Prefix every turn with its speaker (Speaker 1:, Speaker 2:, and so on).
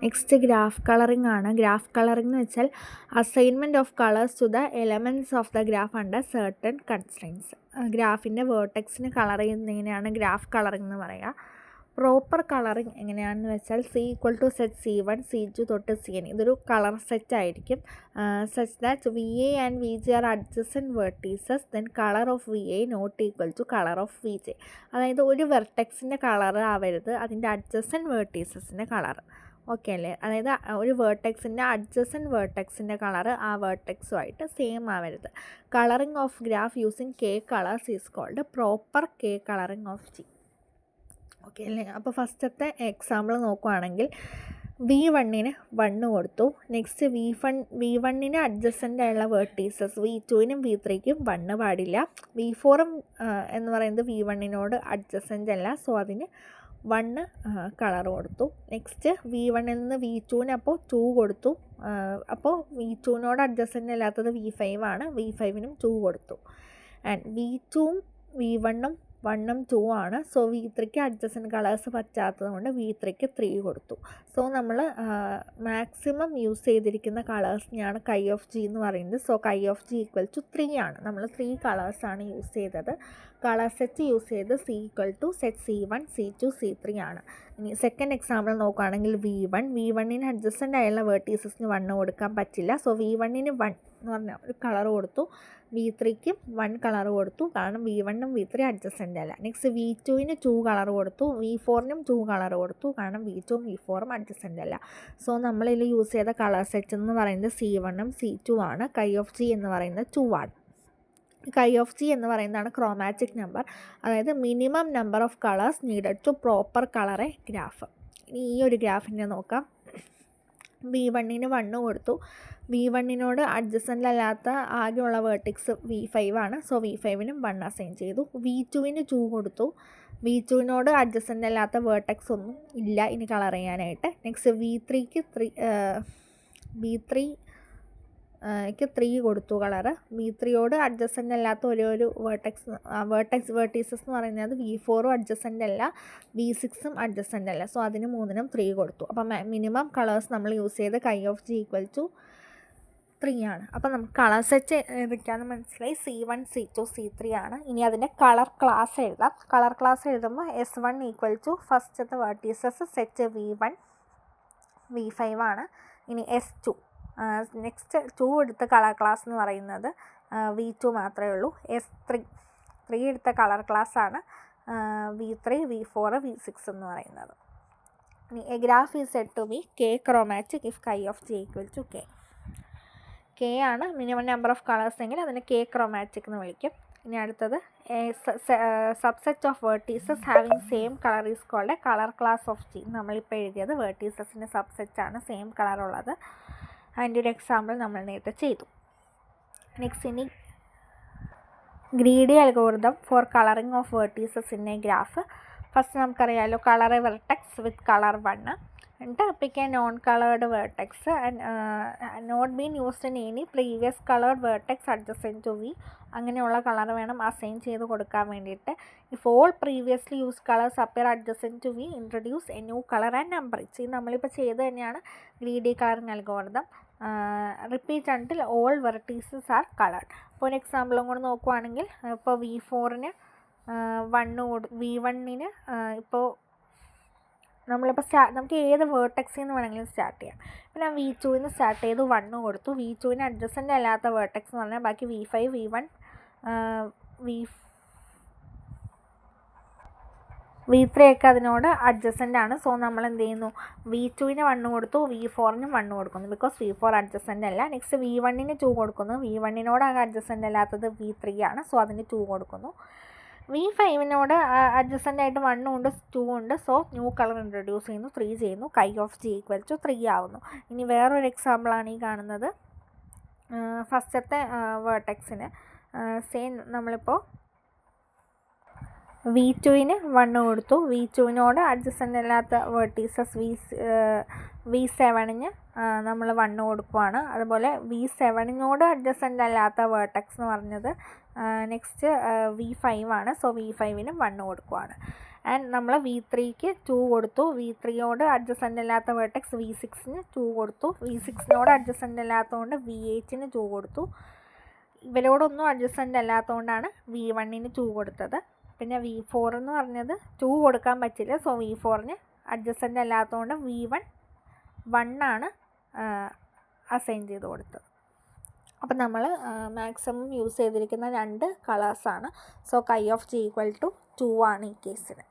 Speaker 1: Next graph colouring ആണ്. Graph colouring എന്ന് വെച്ചാൽ assignment of colours to the elements of the graph under certain constraints. ഗ്രാഫിൻ്റെ വേർട്ടെക്സിന് colour ചെയ്യുന്നതിനെയാണ് ഗ്രാഫ് കളറിംഗ് എന്ന് പറയുക. പ്രോപ്പർ കളറിംഗ് എങ്ങനെയാണെന്ന് വെച്ചാൽ C=set C1 C2 തൊട്ട് CN ഇതൊരു കളർ സെറ്റ് ആയിരിക്കും. Such that VA and VJ are adjacent vertices then colour of VA not equal to colour of VJ. അതായത് ഒരു വെർട്ടെക്സിൻ്റെ കളർ ആവരുത് അതിൻ്റെ അഡ്ജസൻറ്റ് വെർട്ടീസസിൻ്റെ കളർ. ഓക്കെ അല്ലേ? അതായത് ഒരു വേർട്ടെക്സിൻ്റെ അഡ്ജസൻറ്റ് വേർട്ടെക്സിൻ്റെ കളർ ആ വേർട്ടെക്സുമായിട്ട് സെയിം ആവരുത്. Colouring of graph using K colours is called proper K colouring of G. Okay അല്ലേ? അപ്പോൾ ഫസ്റ്റത്തെ എക്സാമ്പിൾ നോക്കുകയാണെങ്കിൽ V1ന് 1 കൊടുത്തു. നെക്സ്റ്റ് V1ന് അഡ്ജസൻ്റ് ആയുള്ള വേർട്ടീസസ് V2നും V3ക്കും 1 പാടില്ല. V4 എന്ന് പറയുന്നത് V1നോട് അഡ്ജസൻ്റ് അല്ല, സോ അതിന് 1 കളർ കൊടുത്തു. നെക്സ്റ്റ് V1ൽ നിന്ന് V2ന് അപ്പോൾ 2 കൊടുത്തു. അപ്പോൾ V2നോട് അഡ്ജസൻ്റ് അല്ലാത്തത് V5 ആണ്, V5നും 2 കൊടുത്തു. ആൻഡ് V2ഉം V1ഉം 1ഉം 2 ആണ്. സോ V3ക്ക് അഡ്ജസൻറ്റ് കളേഴ്സ് പറ്റാത്തത് കൊണ്ട് V3ക്ക് 3 കൊടുത്തു. സോ നമ്മൾ മാക്സിമം യൂസ് ചെയ്തിരിക്കുന്ന കളേഴ്സിനെയാണ് കൈ ഓഫ് G എന്ന് പറയുന്നത്. സോ കൈ ഓഫ് G ഈക്വൽ ടു 3 ആണ്. നമ്മൾ 3 കളേഴ്സാണ് യൂസ് ചെയ്തത്. കളർ സെറ്റ് യൂസ് ചെയ്ത് C=set C1 C2 C3 ആണ്. ഇനി സെക്കൻഡ് എക്സാമ്പിൾ നോക്കുകയാണെങ്കിൽ V1ന് അഡ്ജസൻ്റ് ആയുള്ള വേർട്ടീസസിന് 1 കൊടുക്കാൻ പറ്റില്ല. സോ V1ന് 1 എന്ന് പറഞ്ഞാൽ ഒരു കളർ കൊടുത്തു. V3ക്കും 1 കളർ കൊടുത്തു, കാരണം V1ഉം V3 അഡ്ജസൻ്റ് അല്ല. നെക്സ്റ്റ് V2ന് 2 കളർ കൊടുത്തു. V4നും 2 കളർ കൊടുത്തു, കാരണം V2ഉം V4ഉം അഡ്ജസൻ്റ് അല്ല. സോ നമ്മളിൽ യൂസ് ചെയ്ത കളർ സെറ്റ് എന്ന് പറയുന്നത് C1ഉം C2 ആണ്. കൈ ഓഫ് G എന്ന് പറയുന്നത് 2 ആണ്. കൈ ഓഫ് G എന്ന് പറയുന്നതാണ് ക്രോമാറ്റിക് നമ്പർ, അതായത് minimum number of colours needed to proper colour a graph. ഇനി ഈ ഒരു ഗ്രാഫിൻ്റെ നോക്കാം. V1ന് 1 കൊടുത്തു. V1നോട് അഡ്ജസൻ്റ് അല്ലാത്ത ആകെയുള്ള വേർട്ടിക്സ് V5 ആണ്. സോ V5നും 1 അസൈൻ ചെയ്തു. V2ന് 2 കൊടുത്തു. V2നോട് അഡ്ജസൻ്റ് അല്ലാത്ത വേർട്ടെക്സ് ഒന്നും ഇല്ല ഇനി കളർ ചെയ്യാനായിട്ട്. നെക്സ്റ്റ് V3ക്ക് 3 കൊടുത്തു കളറ്. V3യോട് അഡ്ജസൻ്റ് അല്ലാത്ത ഒരു വേർട്ടീസസ് എന്ന് പറയുന്നത് V4ഉം അഡ്ജസൻ്റ് അല്ല, V6ഉം അഡ്ജസൻ്റ് അല്ല. സോ അതിന് 3നും 3 കൊടുത്തു. അപ്പം മിനിമം കളേഴ്സ് നമ്മൾ യൂസ് ചെയ്ത് കൈ ഓഫ് G ഈക്വൽ ടു 3 ആണ്. അപ്പം നമുക്ക് കളർ സെറ്റ് ഏതൊക്കെയാണെന്ന് മനസ്സിലായി. C1 C2 C3 ആണ്. ഇനി അതിൻ്റെ കളർ ക്ലാസ് എഴുതാം. കളർ ക്ലാസ് എഴുതുമ്പോൾ S1 ഈക്വൽ ടു ഫസ്റ്റത്തെ വേർട്ടീസസ് സെറ്റ് V1 V5 ആണ്. ഇനി S2 നെക്സ്റ്റ് 2 എടുത്ത കളർ ക്ലാസ് എന്ന് പറയുന്നത് V2 മാത്രമേ ഉള്ളൂ. S3 എടുത്ത കളർ ക്ലാസ്സാണ് V3 V4 V6 എന്ന് പറയുന്നത്. ഇനി a graph is said to be K chromatic if chi of G equal to K ആണ് മിനിമം നമ്പർ ഓഫ് കളേഴ്സ് എങ്കിൽ അതിന് K ക്രോമാറ്റിക് എന്ന് വിളിക്കും. ഇനി അടുത്തത് subset of vertices having same colour is called a colour class of G. നമ്മളിപ്പോൾ എഴുതിയത് വേർട്ടീസസിൻ്റെ സബ്സെറ്റാണ് same കളറുള്ളത്. അതിൻ്റെ ഒരു എക്സാമ്പിൾ നമ്മൾ നേരത്തെ ചെയ്തു. നെക്സ്റ്റ് ഇനി greedy algorithm for colouring of vertices in a graph. First നമുക്കറിയാമല്ലോ colour a vertex with colour 1 എന്നിട്ട് pick a non coloured vertex and not been used in any previous coloured vertex adjacent to V. അങ്ങനെയുള്ള colour വേണം assign ചെയ്ത് കൊടുക്കാൻ വേണ്ടിയിട്ട്. If all previously use colours appear adjacent to V introduce a new colour and number it. ഇത് നമ്മളിപ്പോൾ ചെയ്ത് തന്നെയാണ് greedy colouring algorithm. Repeat until all vertices R coloured. ഇപ്പോൾ ഒരു എക്സാമ്പിളും കൂടെ നോക്കുവാണെങ്കിൽ ഇപ്പോൾ V4ന് 1 V1ന് ഇപ്പോൾ നമ്മളിപ്പോൾ നമുക്ക് ഏത് വേർട്ടെക്സിൽ നിന്ന് വേണമെങ്കിലും സ്റ്റാർട്ട് ചെയ്യാം. ഇപ്പോൾ ഞാൻ V2ന് സ്റ്റാർട്ട് ചെയ്ത് 1 കൊടുത്തു. V2ന് അഡ്ജസൻ്റ് അല്ലാത്ത വേർട്ടെക്സ് എന്ന് പറഞ്ഞാൽ ബാക്കി V5 V1 V3 ഒക്കെ അതിനോട് അഡ്ജസൻ്റ് ആണ്. സോ നമ്മൾ എന്ത് ചെയ്യുന്നു, V2ന് 1 കൊടുത്തു, V4നും 1 കൊടുക്കുന്നു, ബിക്കോസ് V4 അഡ്ജസൻ്റ് അല്ല. നെക്സ്റ്റ് V1ന് 2 കൊടുക്കുന്നു. V1നോട് അഡ്ജസൻ്റ് അല്ലാത്തത് V3 ആണ്. സോ അതിന് 2 കൊടുക്കുന്നു. V5നോട് അഡ്ജസൻ്റ് ആയിട്ട് 1 ഉണ്ട് 2 ഉണ്ട്. സോ ന്യൂ കളർ ഇൻട്രൊഡ്യൂസ് ചെയ്യുന്നു, 3 ചെയ്യുന്നു. കൈ ഓഫ് G ഈക്വൽ ടു 3 ആവുന്നു. ഇനി വേറൊരു എക്സാമ്പിളാണ് ഈ കാണുന്നത്. ഫസ്റ്റത്തെ വേർട്ടെക്സിന് സെയിം നമ്മളിപ്പോൾ V2ന് 1 കൊടുത്തു. V2നോട് അഡ്ജസൻ്റ് അല്ലാത്ത വേർട്ടീസസ് V7ന് നമ്മൾ 1 കൊടുക്കുവാണ്. അതുപോലെ V7നോട് അഡ്ജസൻ്റ് അല്ലാത്ത വേർട്ടെക്സ് എന്ന് പറഞ്ഞത് നെക്സ്റ്റ് V5 ആണ്. സോ V5നും 1 കൊടുക്കുവാണ്. ആൻഡ് നമ്മൾ V3ക്ക് 2 കൊടുത്തു. V3യോട് അഡ്ജസൻ്റ് അല്ലാത്ത വേർട്ടെക്സ് V6ന് 2 കൊടുത്തു. V6നോട് അഡ്ജസൻ്റ് അല്ലാത്തതുകൊണ്ട് V8ന് 2 കൊടുത്തു. ഇവരോടൊന്നും അഡ്ജസൻ്റ് അല്ലാത്തതുകൊണ്ടാണ് V1ന് 2 കൊടുത്തത്. പിന്നെ V4 എന്ന് പറഞ്ഞത് 2 കൊടുക്കാൻ പറ്റില്ല. സോ V4ന് അഡ്ജസൻ്റ് അല്ലാത്തതുകൊണ്ട് V1 1 അസൈൻ ചെയ്ത് കൊടുത്തത്. അപ്പം നമ്മൾ മാക്സിമം യൂസ് ചെയ്തിരിക്കുന്ന 2 കളേഴ്സാണ്. സോ chi of G = 2 ആണ് ഈ കേസിന്.